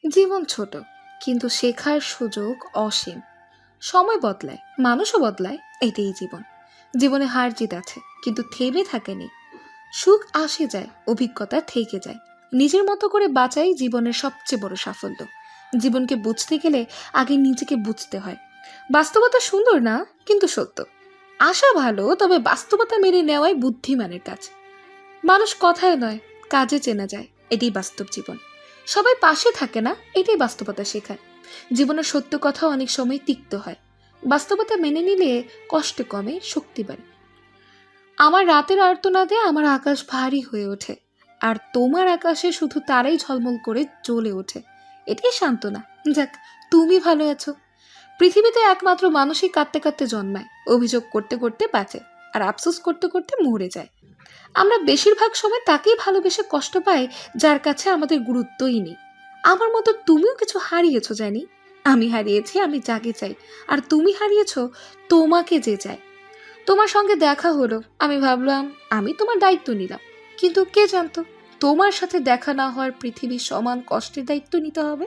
জীবন ছোট, কিন্তু শেখার সুযোগ অসীম। সময় বদলায়, মানুষও বদলায়, এটাই জীবন। জীবনে হার জিত আছে, কিন্তু থেমে থাকেনি। সুখ আসে যায়, অভিজ্ঞতা থেকে যায়। নিজের মতো করে বাঁচাই জীবনের সবচেয়ে বড় সাফল্য। জীবনকে বুঝতে গেলে আগে নিজেকে বুঝতে হয়। বাস্তবতা সুন্দর না, কিন্তু সত্য। আশা ভালো, তবে বাস্তবতা মেনে নেওয়াই বুদ্ধিমানের কাজ। মানুষ কথায় নয়, কাজে চেনা যায়, এটাই বাস্তব জীবন। সবাই পাশে থাকে না, এটাই বাস্তবতা শেখায়। জীবনের সত্য কথা অনেক সময় তিক্ত হয়। বাস্তবতা মেনে নিলে কষ্ট কমে, শক্তি বাড়ে। আমার রাতের আর্তনাদে আমার আকাশ ভারী হয়ে ওঠে, আর তোমার আকাশে শুধু তারাই ঝলমল করে জ্বলে ওঠে। এটাই সান্ত্বনা। যাক, তুমি ভালো আছো। পৃথিবীতে একমাত্র মানুষই কাঁদতে কাঁদতে জন্মায়, অভিযোগ করতে করতে বাঁচে, আর আফসোস করতে করতে মরে যায়। আমরা বেশিরভাগ সময় তাকেই ভালোবেসে কষ্ট পাই যার কাছে আমাদের গুরুত্বই নেই। আমার মতো তুমিও কিছু হারিয়েছো জানি। আমি হারিয়েছি আমি যাকে চাই, আর তুমি হারিয়েছো তোমাকে যে চাই। তোমার সঙ্গে দেখা হলো, আমি ভাবলাম আমি তোমার দায়িত্ব নিলাম, কিন্তু কে জানতো তোমার সাথে দেখা না হওয়ার পৃথিবীর সমান কষ্টের দায়িত্ব নিতে হবে।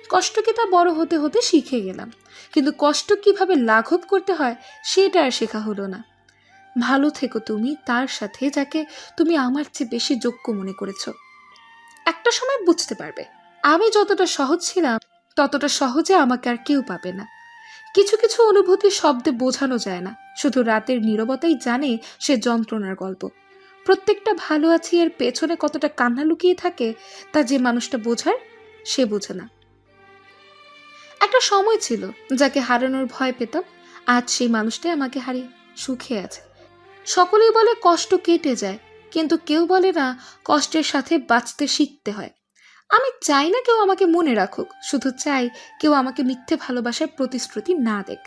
কষ্টকে তা বড় হতে হতে শিখে গেলাম, কিন্তু কষ্ট কিভাবে লাঘব করতে হয় সেটা আর শেখা হলো না। ভালো থেকো তুমি তার সাথে যাকে তুমি আমার চেয়ে বেশি যোগ্য মনে করেছো। একটা সময় বুঝতে পারবে, আমি যতটা সহজ ছিলাম ততটা সহজে আমাকে আর কেউ পাবে না। কিছু কিছু অনুভূতি শব্দে বোঝানো যায় না, শুধু রাতের নীরবতাই জানে সে যন্ত্রণার গল্প। প্রত্যেকটা ভালো আছি এর পেছনে কতটা কান্না লুকিয়ে থাকে তা যে মানুষটা বোঝার, সে বোঝে না। একটা সময় ছিল যাকে হারানোর ভয় পেতাম, আজ সেই মানুষটাই আমাকে হারিয়ে সুখে আছে। সকলেই বলে কষ্ট কেটে যায়, কিন্তু কেউ বলে না কষ্টের সাথে বাঁচতে শিখতে হয়। আমি চাই না কেউ আমাকে মনে রাখুক, শুধু চাই কেউ আমাকে মিথ্যে ভালোবাসার প্রতিশ্রুতি না দেখ।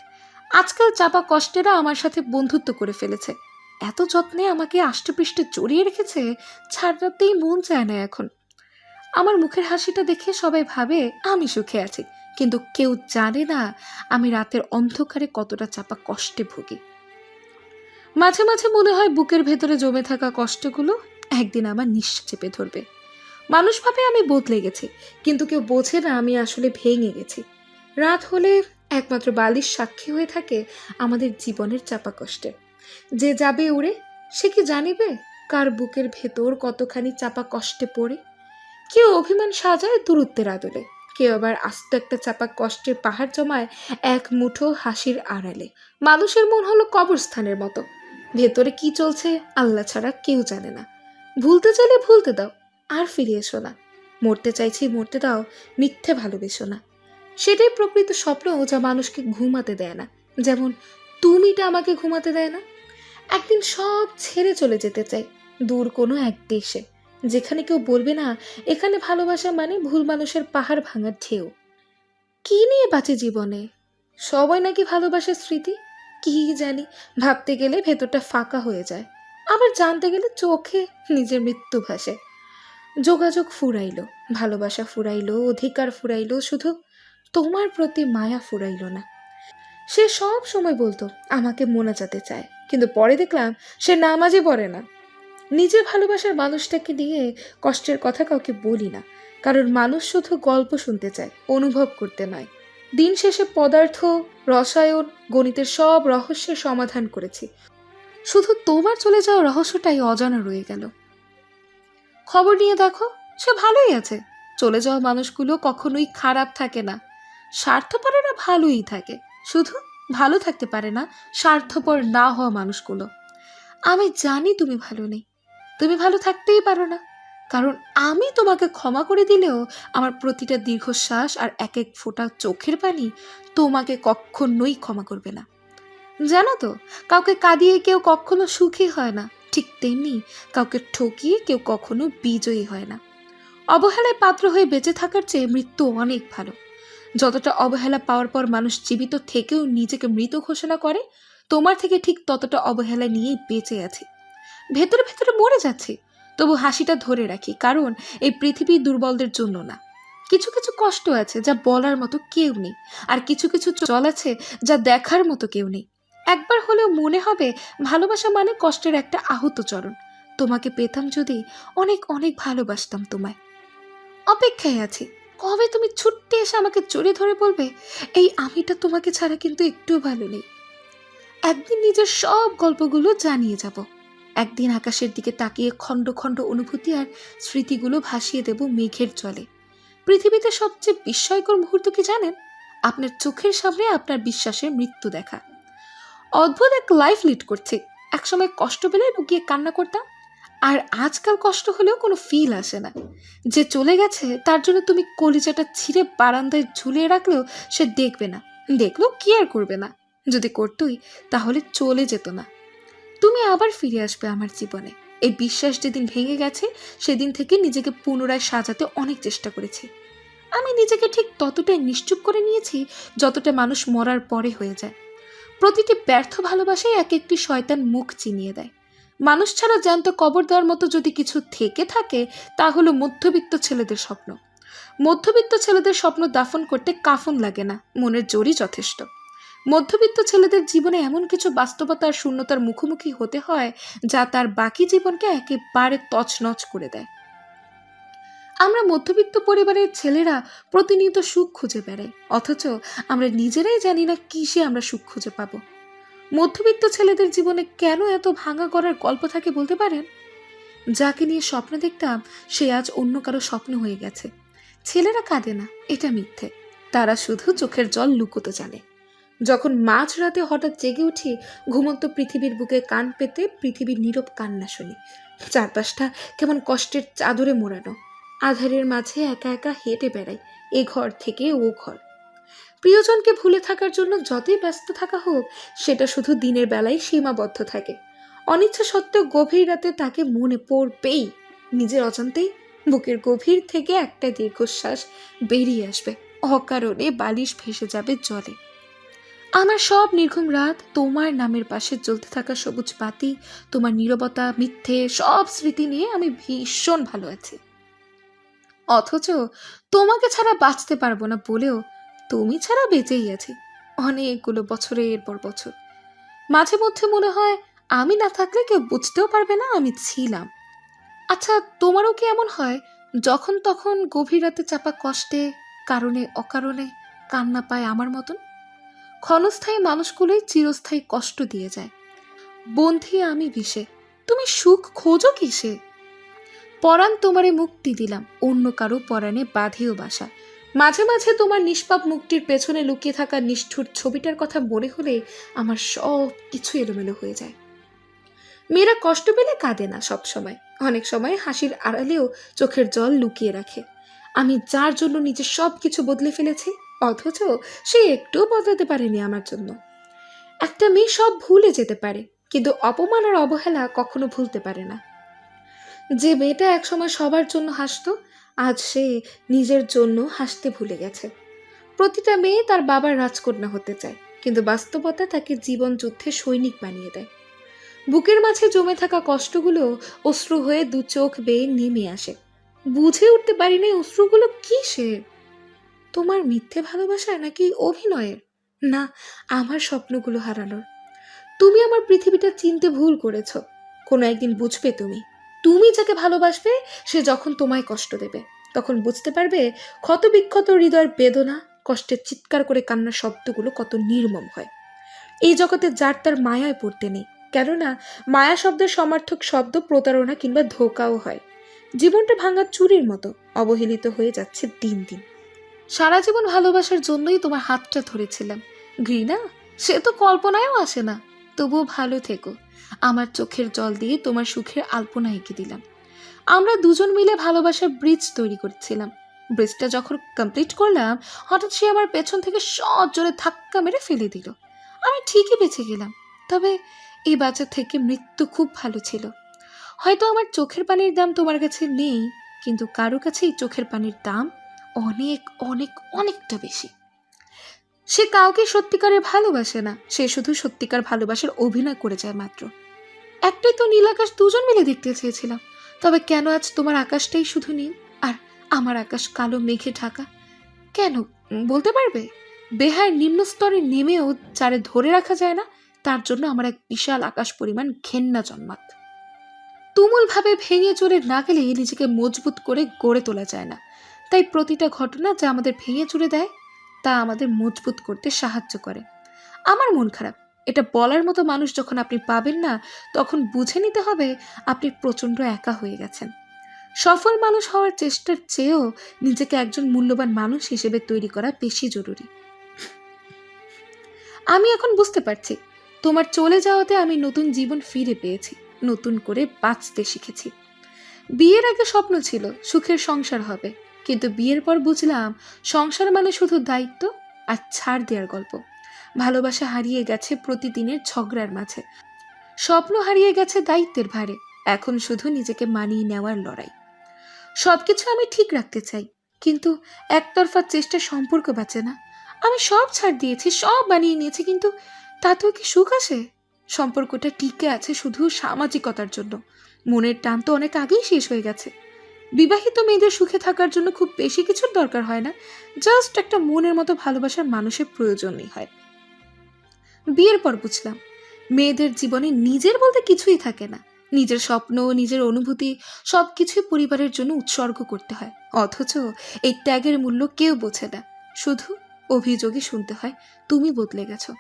আজকাল চাপা কষ্টেরা আমার সাথে বন্ধুত্ব করে ফেলেছে। এত যত্নে আমাকে আষ্টেপৃষ্টে জড়িয়ে রেখেছে, ছাড়াতেই মন চায় না এখন। আমার মুখের হাসিটা দেখে সবাই ভাবে আমি সুখে আছি, কিন্তু কেউ জানে না আমি রাতের অন্ধকারে কতটা চাপা কষ্টে ভুগি। মাঝে মাঝে মনে হয় বুকের ভেতরে জমে থাকা কষ্টগুলো একদিন আমার নিঃশ্বাস চেপে ধরবে। মানুষ ভাবে আমি বদলে গেছি, কিন্তু কেউ বোঝে না আমি আসলে ভেঙে গেছি। রাত হলে একমাত্র বালিশ সাক্ষী হয়ে থাকে আমাদের জীবনের চাপা কষ্টে। যে যাবে উড়ে, সে কি জানিবে কার বুকের ভেতর কতখানি চাপা কষ্টে পড়ে। কেউ অভিমান সাজায় দূরত্বের আদলে, কেউ আবার আস্ত একটা চাপা কষ্টের পাহাড় জমায় এক মুঠো হাসির আড়ালে। মানুষের মন হলো কবরস্থানের মতো, ভেতরে কি চলছে আল্লাহ ছাড়া কেউ জানে না। ভুলতে চাইলে ভুলতে দাও, আর ফিরে এসো না। মরতে চাইছি মরতে দাও, মিথ্যে ভালোবেসো না। সেটাই প্রকৃত স্বপ্ন যা মানুষকে ঘুমাতে দেয় না, যেমন তুমিটা আমাকে ঘুমাতে দেয় না। একদিন সব ছেড়ে চলে যেতে চাই, দূর কোনো এক দেশে, যেখানে কেউ বলবে না এখানে ভালোবাসা মানে ভুল মানুষের পাহাড় ভাঙার ঢেউ। কি নিয়ে বাঁচে জীবনে? সবাই নাকি ভালোবাসার স্মৃতি। কি জানি, ভাবতে গেলে ভেতরটা ফাঁকা হয়ে যায়, আবার জানতে গেলে চোখে নিজের মৃত্যু ভাসে। যোগাযোগ ফুরাইলো, ভালোবাসা ফুরাইলো, অধিকার ফুরাইলো, শুধু তোমার প্রতি মায়া ফুরাইলো না। সে সব সময় বলতো আমাকে মোনাজাতে চায়, কিন্তু পরে দেখলাম সে নামাজে পড়ে না। নিজের ভালোবাসার মানুষটাকে নিয়ে কষ্টের কথা কাউকে বলি না, কারণ মানুষ শুধু গল্প শুনতে চায়, অনুভব করতে নয়। দিন শেষে পদার্থ, রসায়ন, গণিতের সব রহস্যের সমাধান করেছি, শুধু তোমার চলে যাওয়া রহস্যটাই অজানা রয়ে গেল। খবর নিয়ে দেখো, সে ভালোই আছে। চলে যাওয়া মানুষগুলো কখনোই খারাপ থাকে না, স্বার্থপরেরা ভালোই থাকে। শুধু ভালো থাকতে পারে না স্বার্থপর না হওয়া মানুষগুলো। আমি জানি তুমি ভালো নেই, তুমি ভালো থাকতেই পারো না, কারণ আমি তোমাকে ক্ষমা করে দিলেও আমার প্রতিটা দীর্ঘশ্বাস আর এক এক ফোঁটা চোখের পানি তোমাকে কখনোই ক্ষমা করবে না। জানো তো, কাউকে কাঁদিয়ে কেউ কখনো সুখী হয় না, ঠিক তেমনি কাউকে ঠকিয়ে কেউ কখনো বিজয়ী হয় না। অবহেলায় পাত্র হয়ে বেঁচে থাকার চেয়ে মৃত্যু অনেক ভালো। যতটা অবহেলা পাওয়ার পর মানুষ জীবিত থেকেও নিজেকে মৃত ঘোষণা করে, তোমার থেকে ঠিক ততটা অবহেলা নিয়েই বেঁচে আছি। ভেতরে ভেতরে মরে যাচ্ছি, তবু হাসিটা ধরে রাখি, কারণ এই পৃথিবী দুর্বলদের জন্য না। কিছু কিছু কষ্ট আছে যা বলার মতো কেউ নেই, আর কিছু কিছু চল আছে যা দেখার মতো কেউ নেই। একবার হলেও মনে হবে ভালোবাসা মানে কষ্টের একটা আহত চরণ। তোমাকে পেতাম যদি, অনেক অনেক ভালোবাসতাম তোমায়। অপেক্ষায় আছি, কবে তুমি ছুটতে এসে আমাকে জড়িয়ে ধরে বলবে, এই আমিটা তোমাকে ছাড়া কিন্তু একটুও ভালো নেই। একদিন নিজের সব গল্পগুলো জানিয়ে যাব। একদিন আকাশের দিকে তাকিয়ে খণ্ড খণ্ড অনুভূতি আর স্মৃতিগুলো ভাসিয়ে দেব মেঘের জলে। পৃথিবীতে সবচেয়ে বিস্ময়কর মুহূর্ত কি জানেন? আপনার চোখের সামনে আপনার বিশ্বাসের মৃত্যু দেখা। অদ্ভুত এক লাইফ লিড করছি। একসময় কষ্ট পেলে লুকিয়ে কান্না করতাম, আর আজকাল কষ্ট হলেও কোনো ফিল আসে না। যে চলে গেছে তার জন্য তুমি কলিজাটা ছিঁড়ে বারান্দায় ঝুলিয়ে রাখলেও সে দেখবে না, দেখলেও কি আর করবে না। যদি করতোই তাহলে চলে যেত না। তুমি আবার ফিরে আসবে আমার জীবনে। এই বিশ্বাস যেদিন ভেঙে গেছে সেদিন থেকে নিজেকে পুনরায় সাজাতে অনেক চেষ্টা করেছি। আমি নিজেকে ঠিক ততটাই নিশ্চুপ করে নিয়েছি যতটা মানুষ মরার পরে হয়ে যায়। প্রতিটি ব্যর্থ ভালোবাসায় এক একটি শয়তান মুখ চিনিয়ে দেয়। মানুষ ছাড়া জ্যান্ত কবর দেওয়ার মতো যদি কিছু থেকে থাকে তা হলো মধ্যবিত্ত ছেলেদের স্বপ্ন। মধ্যবিত্ত ছেলেদের স্বপ্ন দাফন করতে কাফন লাগে না, মনের জোরই যথেষ্ট। মধ্যবিত্ত ছেলেদের জীবনে এমন কিছু বাস্তবতার শূন্যতার মুখোমুখি হতে হয় যা তার বাকি জীবনকে একেবারে তছনছ করে দেয়। আমরা মধ্যবিত্ত পরিবারের ছেলেরা প্রতিনিয়ত সুখ খুঁজে বেড়াই, অথচ আমরা নিজেরাই জানি না কিসে আমরা সুখ খুঁজে পাবো। মধ্যবিত্ত ছেলেদের জীবনে কেন এত ভাঙা করার গল্প থাকে বলতে পারেন? যাকে নিয়ে স্বপ্ন দেখতাম সে আজ অন্য কারো স্বপ্ন হয়ে গেছে। ছেলেরা কাঁদে না, এটা মিথ্যে। তারা শুধু চোখের জল লুকোতে জানে। যখন মাঝরাতে হঠাৎ জেগে উঠি, ঘুমন্ত পৃথিবীর বুকে কান পেতে পৃথিবীর নীরব কান্না শুনি। চারপাশটা কেমন কষ্টের চাদরে মোড়ানো। আধারের মাঝে একা একা হেঁটে বেড়াই এ ঘর থেকে ও ঘর। প্রিয়জনকে ভুলে থাকার জন্য যতই ব্যস্ত থাকা হোক, সেটা শুধু দিনের বেলায় সীমাবদ্ধ থাকে। অনিচ্ছা সত্ত্বেও গভীর রাতে তাকে মনে পড়বেই। নিজের অজান্তেই বুকের গভীর থেকে একটা দীর্ঘশ্বাস বেরিয়ে আসবে, অকারণে বালিশ ভেসে যাবে জলে। আমার সব নির্ঘুম রাত তোমার নামের পাশে জ্বলতে থাকা সবুজ বাতি, তোমার নীরবতা, মিথ্যে সব স্মৃতি নিয়ে আমি ভীষণ ভালো আছি। অথচ তোমাকে ছাড়া বাঁচতে পারবো না বলেও তুমি ছাড়া বেঁচেই আছি অনেকগুলো বছরের পর বছর। মাঝে মধ্যে মনে হয় আমি না থাকলে কেউ বুঝতেও পারবে না আমি ছিলাম। আচ্ছা, তোমারও কি এমন হয় যখন তখন গভীর রাতে চাপা কষ্টে কারণে অকারণে কান্না পায় আমার মতন? ক্ষণস্থায়ী মানুষগুলোই চিরস্থায়ী কষ্ট দিয়ে যায়। বন্ধি আমি বিষে, তুমি সুখ খোঁজো কিসে? পরাণ তোমারে মুক্তি দিলাম, অন্য কারো পরাণে বাঁধেও বাসা। মাঝে মাঝে তোমার নিষ্পাপ মুক্তির পেছনে লুকিয়ে থাকা নিষ্ঠুর ছবিটার কথা মনে হলে আমার সব কিছু এলোমেলো হয়ে যায়। মেয়েরা কষ্ট পেলে কাঁদে না সব সময়, অনেক সময় হাসির আড়ালেও চোখের জল লুকিয়ে রাখে। আমি যার জন্য নিজের সব কিছু বদলে ফেলেছি, অথচ সে একটুও বদলাতে পারেনি আমার জন্য। একটা মেয়ে সব ভুলে যেতে পারে, কিন্তু অপমান আর অবহেলা কখনো ভুলতে পারে না। যে মেয়েটা একসময় সবার জন্য হাসতো, আজ সে নিজের জন্য হাসতে ভুলে গেছে। প্রতিটা মেয়ে তার বাবার রাজকন্যা হতে চায়, কিন্তু বাস্তবতা তাকে জীবন যুদ্ধে সৈনিক বানিয়ে দেয়। বুকের মাঝে জমে থাকা কষ্টগুলো অশ্রু হয়ে দু চোখ বেয়ে নেমে আসে। বুঝে উঠতে পারি না অশ্রুগুলো কিসের। তোমার মিথ্যে ভালোবাসা নাকি অভিনয়ের? না, আমার স্বপ্নগুলো হারানোর। তুমি আমার পৃথিবীটা চিনতে ভুল করেছ। কোনো একদিন বুঝবে তুমি। তুমি যাকে ভালোবাসবে সে যখন তোমায় কষ্ট দেবে, তখন বুঝতে পারবে ক্ষত বিক্ষত হৃদয়ের বেদনা, কষ্টের চিৎকার করে কান্নার শব্দগুলো কত নির্মম হয়। এই জগতে যার তার মায়ায় পড়তে নেই, কেননা মায়া শব্দের সমার্থক শব্দ প্রতারণা কিংবা ধোকাও হয়। জীবনটা ভাঙা চুরির মতো অবহেলিত হয়ে যাচ্ছে দিন দিন। সারা জীবন ভালোবাসার জন্যই তোমার হাতটা ধরেছিলাম। ঘৃণা সে তো কল্পনায়ও আসে না। তবুও ভালো থেকো। আমার চোখের জল দিয়ে তোমার সুখের আলপনা এঁকে দিলাম। আমরা দুজন মিলে ভালোবাসার ব্রিজ তৈরি করছিলাম। ব্রিজটা যখন কমপ্লিট করলাম, হঠাৎ সে আমার পেছন থেকে সজোরে ধাক্কা মেরে ফেলে দিল। আমি ঠিকই বেঁচে গেলাম, তবে এই বাঁচা থেকে মৃত্যু খুব ভালো ছিল। হয়তো আমার চোখের পানির দাম তোমার কাছে নেই, কিন্তু কারো কাছে এই চোখের পানির দাম অনেক অনেক অনেকটা বেশি। সে কাউকে সত্যিকারের ভালোবাসে না, সে শুধু সত্যিকার ভালোবাসার অভিনয় করে যায় মাত্র। একটাই তো নীল আকাশ দুজন মিলে দেখতে চেয়েছিলাম, তবে কেন আজ তোমার আকাশটাই শুধু নীল আর আমার আকাশ কালো মেঘে ঢাকা? কেন বলতে পারবে? বেহায় নিম্ন স্তরে নেমেও যারে ধরে রাখা যায় না, তার জন্য আমার এক বিশাল আকাশ পরিমাণ ঘেন্না জন্মাত। তুমুল ভাবে ভেঙে চড়ে না গেলে নিজেকে মজবুত করে গড়ে তোলা যায় না। তাই প্রতিটা ঘটনা যা আমাদের ভেঙে চুরে দেয় তা আমাদের মজবুত করতে সাহায্য করে। আমার মন খারাপ, এটা বলার মতো মানুষ যখন আপনি পাবেন না, তখন বুঝে নিতে হবে আপনি প্রচণ্ড একা হয়ে গেছেন। সফল মানুষ হওয়ার চেষ্টার চেয়েও নিজেকে একজন মূল্যবান মানুষ হিসেবে তৈরি করা বেশি জরুরি। আমি এখন বুঝতে পারছি, তোমার চলে যাওয়াতে আমি নতুন জীবন ফিরে পেয়েছি, নতুন করে বাঁচতে শিখেছি। বিয়ের আগে স্বপ্ন ছিল সুখের সংসার হবে, কিন্তু বিয়ের পর বুঝলাম সংসার মানে শুধু দায়িত্ব আর ছাড় দেওয়ার গল্প। ভালোবাসা হারিয়ে গেছে প্রতিদিনের ঝগড়ার মাঝে, স্বপ্ন হারিয়ে গেছে দায়িত্বের ভারে। এখন শুধু নিজেকে মানিয়ে নেওয়ার লড়াই। সবকিছু আমি ঠিক রাখতে চাই, কিন্তু একতরফা চেষ্টা সম্পর্ক বাঁচে না। আমি সব ছাড় দিয়েছি, সব বানিয়ে নিয়েছি, কিন্তু তাতেও কি সুখ আসে? সম্পর্কটা টিকে আছে শুধু সামাজিকতার জন্য। মনের টান তো অনেক আগেই শেষ হয়ে গেছে। বিবাহিত মেয়েদের সুখে থাকার জন্য খুব বেশি কিছুর দরকার হয় না, জাস্ট একটা মনের মতো ভালোবাসার মানুষের প্রয়োজনই হয়। বিয়ের পর বুঝলাম মেয়েদের জীবনে নিজের বলতে কিছুই থাকে না। নিজের স্বপ্ন, নিজের অনুভূতি সবকিছুই পরিবারের জন্য উৎসর্গ করতে হয়, অথচ এই ত্যাগের মূল্য কেউ বোঝে না। শুধু অভিযোগই শুনতে হয়, তুমি বদলে গেছো।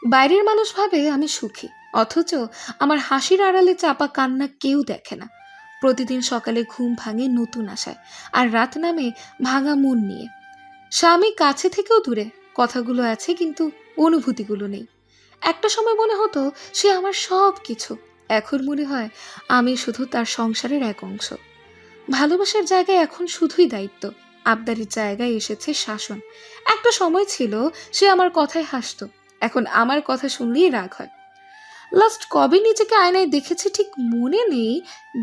বাইরের মানুষ ভাবে আমি সুখী, অথচ আমার হাসির আড়ালে চাপা কান্না কেউ দেখে না। প্রতিদিন সকালে ঘুম ভাঙে নতুন আশায়, আর রাত নামে ভাঙা মন নিয়ে। স্বামী কাছে থেকেও দূরে, কথাগুলো আছে কিন্তু অনুভূতিগুলো নেই। একটা সময় মনে হতো সে আমার সব কিছু, এখন মনে হয় আমি শুধু তার সংসারের এক অংশ। ভালোবাসার জায়গায় এখন শুধুই দায়িত্ব, আবদারের জায়গায় এসেছে শাসন। একটা সময় ছিল সে আমার কথায় হাসতো, এখন আমার কথা শুনলেই রাগ হয়। লাস্ট কবে নিজেকে আয়নায় দেখেছি ঠিক মনে নেই।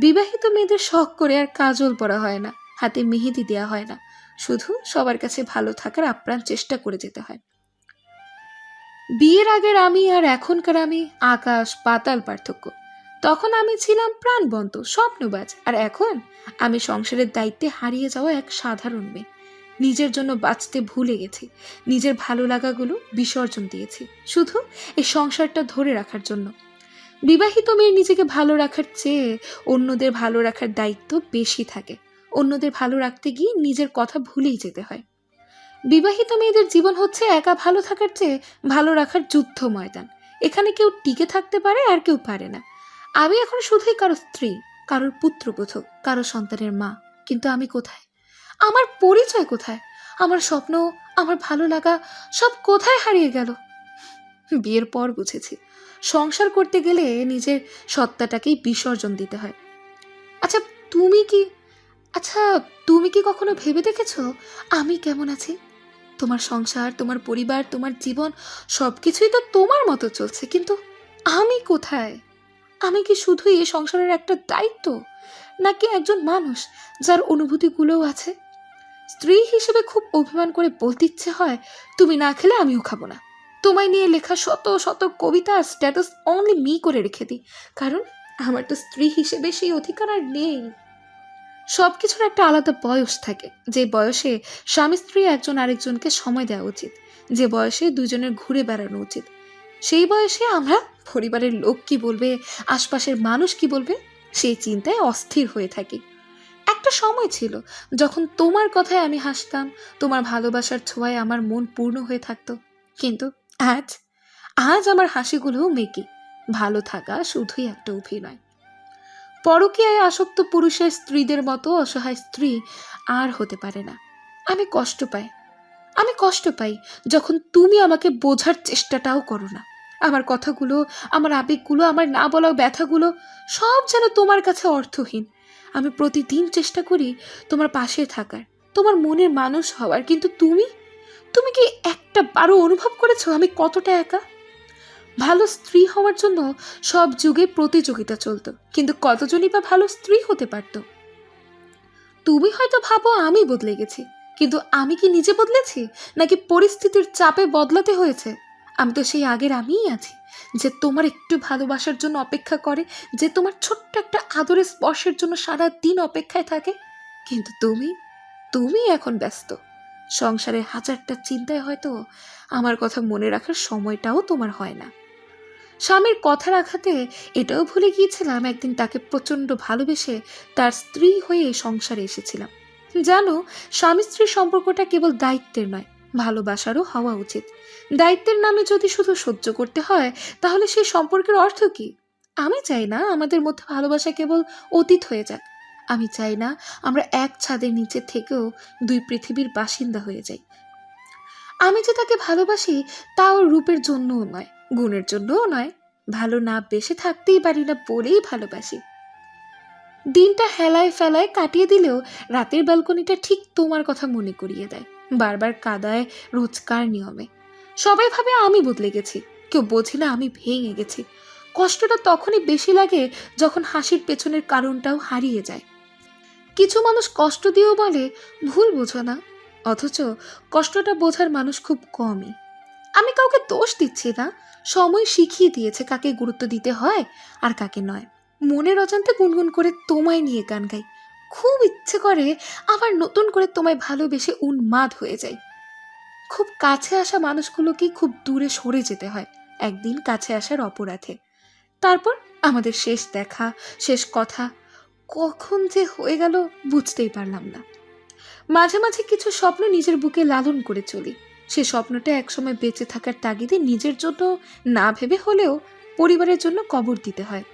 বিবাহিত মেয়েদের শখ করে আর কাজল পরা হয় না, হাতে মেহেদি দেওয়া হয় না, শুধু সবার কাছে ভালো থাকার আপ্রাণ চেষ্টা করে যেতে হয়। বিয়ের আগের আমি আর এখনকার আমি আকাশ পাতাল পার্থক্য। তখন আমি ছিলাম প্রাণবন্ত স্বপ্নবাজ, আর এখন আমি সংসারের দায়িত্বে হারিয়ে যাওয়া এক সাধারণ মেয়ে। নিজের জন্য বাঁচতে ভুলে গেছি, নিজের ভালো লাগাগুলো বিসর্জন দিয়েছি শুধু এই সংসারটা ধরে রাখার জন্য। বিবাহিত মেয়ের নিজেকে ভালো রাখার চেয়ে অন্যদের ভালো রাখার দায়িত্ব বেশি থাকে। অন্যদের ভালো রাখতে গিয়ে নিজের কথা ভুলেই যেতে হয়। বিবাহিত মেয়েদের জীবন হচ্ছে একা ভালো থাকার চেয়ে ভালো রাখার যুদ্ধ ময়দান। এখানে কেউ টিকে থাকতে পারে আর কেউ পারে না। আমি এখন শুধুই কারো স্ত্রী, কারোর পুত্রবধূ, কারো সন্তানের মা। কিন্তু আমি কোথায়? আমার পরিচয় কোথায়? আমার স্বপ্ন, আমার ভালো লাগা সব কোথায় হারিয়ে গেল? বিয়ের পর বুঝেছি সংসার করতে গেলে নিজের সত্তাটাকেই বিসর্জন দিতে হয়। আচ্ছা তুমি কি আচ্ছা তুমি কি কখনো ভেবে দেখেছো আমি কেমন আছি? তোমার সংসার, তোমার পরিবার, তোমার জীবন সবকিছুই তো তোমার মতো চলছে, কিন্তু আমি কোথায়? আমি কি শুধু এই সংসারের একটা দায়িত্ব, নাকি একজন মানুষ যার অনুভূতিগুলোও আছে? স্ত্রী হিসেবে খুব অভিমান করে বলতে ইচ্ছে হয়, তুমি না খেলে আমিও খাবো না। তোমায় নিয়ে লেখা শত শত কবিতা আর স্ট্যাটাস অনলি মি করে রেখে দিই, কারণ আমার তো স্ত্রী হিসেবে সেই অধিকার আর নেই। সবকিছুর একটা আলাদা বয়স থাকে, যে বয়সে স্বামী স্ত্রী একজন আরেকজনকে সময় দেওয়া উচিত, যে বয়সে দুজনের ঘুরে বেড়ানো উচিত। সেই বয়সে আমরা পরিবারের লোক কি বলবে, আশপাশের মানুষ কি বলবে, সেই চিন্তায় অস্থির হয়ে থাকি। একটা সময় ছিল যখন তোমার কথায় আমি হাসতাম, তোমার ভালোবাসার ছোঁয়ায় আমার মন পূর্ণ হয়ে থাকতো। কিন্তু আজ আজ আমার হাসিগুলোও মেকি। ভালো থাকা শুধুই একটা অভিনয়। পরকীয়ায় আসক্ত পুরুষের স্ত্রীদের মতো অসহায় স্ত্রী আর হতে পারে না। আমি কষ্ট পাই যখন তুমি আমাকে বোঝার চেষ্টাটাও করো না। আমার কথাগুলো, আমার আবেগগুলো, আমার না বলা ব্যথাগুলো সব যেন তোমার কাছে অর্থহীন। আমি প্রতিদিন চেষ্টা করি তোমার পাশে থাকার, তোমার মনের মানুষ হওয়ার, কিন্তু তুমি তুমি কি একটা বারো অনুভব করেছো আমি কতটা একা? ভালো স্ত্রী হওয়ার জন্য সব যুগে প্রতিযোগিতা চলতো, কিন্তু কতজনই বা ভালো স্ত্রী হতে পারত? তুমি হয়তো ভাবো আমি বদলে গেছি, কিন্তু আমি কি নিজে বদলেছি, নাকি পরিস্থিতির চাপে বদলাতে হয়েছে? আমি তো সেই আগের আমিই আছি, যে তোমার একটু ভালোবাসার জন্য অপেক্ষা করে, যে তোমার ছোট্ট একটা আদরের স্পর্শের জন্য সারা দিন অপেক্ষায় থাকে। কিন্তু তুমি তুমি এখন ব্যস্ত সংসারের হাজারটা চিন্তায়, হয়তো আমার কথা মনে রাখার সময়টাও তোমার হয় না। স্বামীর কথা রাখাতে এটাও ভুলে গিয়েছিলাম একদিন তাকে প্রচণ্ড ভালোবেসে তার স্ত্রী হয়ে এই সংসারে এসেছিলাম। জানো, স্বামী স্ত্রীর সম্পর্কটা কেবল দায়িত্বের নয়, ভালোবাসারও হওয়া উচিত। দায়িত্বের নামে যদি শুধু সহ্য করতে হয়, তাহলে সেই সম্পর্কের অর্থ কি? আমি চাই না আমাদের মধ্যে ভালোবাসা কেবল অতীত হয়ে যাক। আমি চাই না আমরা এক ছাদের নিচে থেকেও দুই পৃথিবীর বাসিন্দা হয়ে যাই। আমি যে তাকে ভালোবাসি, তা ওর রূপের জন্যও নয়, গুণের জন্যও নয়। ভালো না বেসে থাকতেই পারি না বলেই ভালোবাসি। দিনটা হেলায় ফেলায় কাটিয়ে দিলেও রাতের ব্যালকনিটা ঠিক তোমার কথা মনে করিয়ে দেয়, বারবার কাদায় রোজকার নিয়মে। সবাই ভাবে আমি বদলে গেছি, কেউ বোঝে না আমি ভেঙে গেছি। কষ্টটা তখনই বেশি লাগে যখন হাসির পেছনের কারণটাও হারিয়ে যায়। কিছু মানুষ কষ্ট দিয়েও বলে ভুল বোঝো না, অথচ কষ্টটা বোঝার মানুষ খুব কমই। আমি কাউকে দোষ দিচ্ছি না, সময় শিখিয়ে দিয়েছে কাকে গুরুত্ব দিতে হয় আর কাকে নয়। মনের অজান্তে গুনগুন করে তোমায় নিয়ে গান গাই, খুব ইচ্ছে করে আবার নতুন করে তোমায় ভালোবেসে উন্মাদ হয়ে যাই। খুব কাছে আসা মানুষগুলোকেই খুব দূরে সরে যেতে হয় একদিন কাছে আসার অপরাধে। তারপর আমাদের শেষ দেখা, শেষ কথা কখন যে হয়ে গেল বুঝতেই পারলাম না। মাঝে মাঝে কিছু স্বপ্ন নিজের বুকে লালন করে চলি। সে স্বপ্নটা একসময় বেঁচে থাকার তাগিদে নিজের জন্য না ভেবে হলেও পরিবারের জন্য কবর দিতে হয়।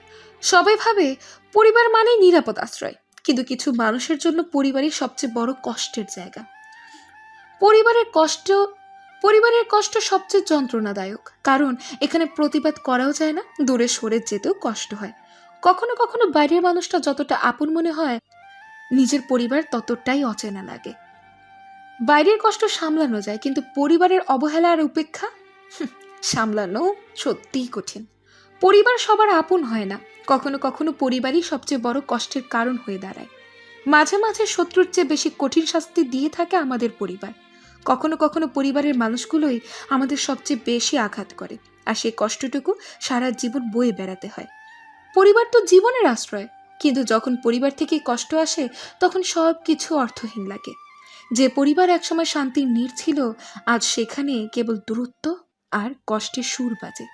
সবাই ভাবে পরিবার মানেই নিরাপদ আশ্রয়, কিন্তু কিছু মানুষের জন্য পরিবারই সবচেয়ে বড় কষ্টের জায়গা। পরিবারের কষ্ট পরিবারের কষ্ট সবচেয়ে যন্ত্রণাদায়ক, কারণ এখানে প্রতিবাদ করাও যায় না, দূরে সরে যেতেও কষ্ট হয়। কখনো কখনো বাইরের মানুষটা যতটা আপন মনে হয়, নিজের পরিবার ততটাই অচেনা লাগে। বাইরের কষ্ট সামলানো যায়, কিন্তু পরিবারের অবহেলা আর উপেক্ষা সামলানো সত্যিই কঠিন। পরিবার সবার আপন হয় না, কখনো কখনো পরিবারই সবচেয়ে বড় কষ্টের কারণ হয়ে দাঁড়ায়। মাঝে মাঝে শত্রুর চেয়ে বেশি কঠিন শাস্তি দিয়ে থাকে আমাদের পরিবার। কখনো কখনো পরিবারের মানুষগুলোই আমাদের সবচেয়ে বেশি আঘাত করে, আর সেই কষ্টটুকু সারা জীবন বয়ে বেড়াতে হয়। পরিবার তো জীবনের আশ্রয়, কিন্তু যখন পরিবার থেকে কষ্ট আসে, তখন সব কিছু অর্থহীন লাগে। যে পরিবার একসময় শান্তির নীড় ছিল, আজ সেখানে কেবল দূরত্ব আর কষ্টের সুর বাজে।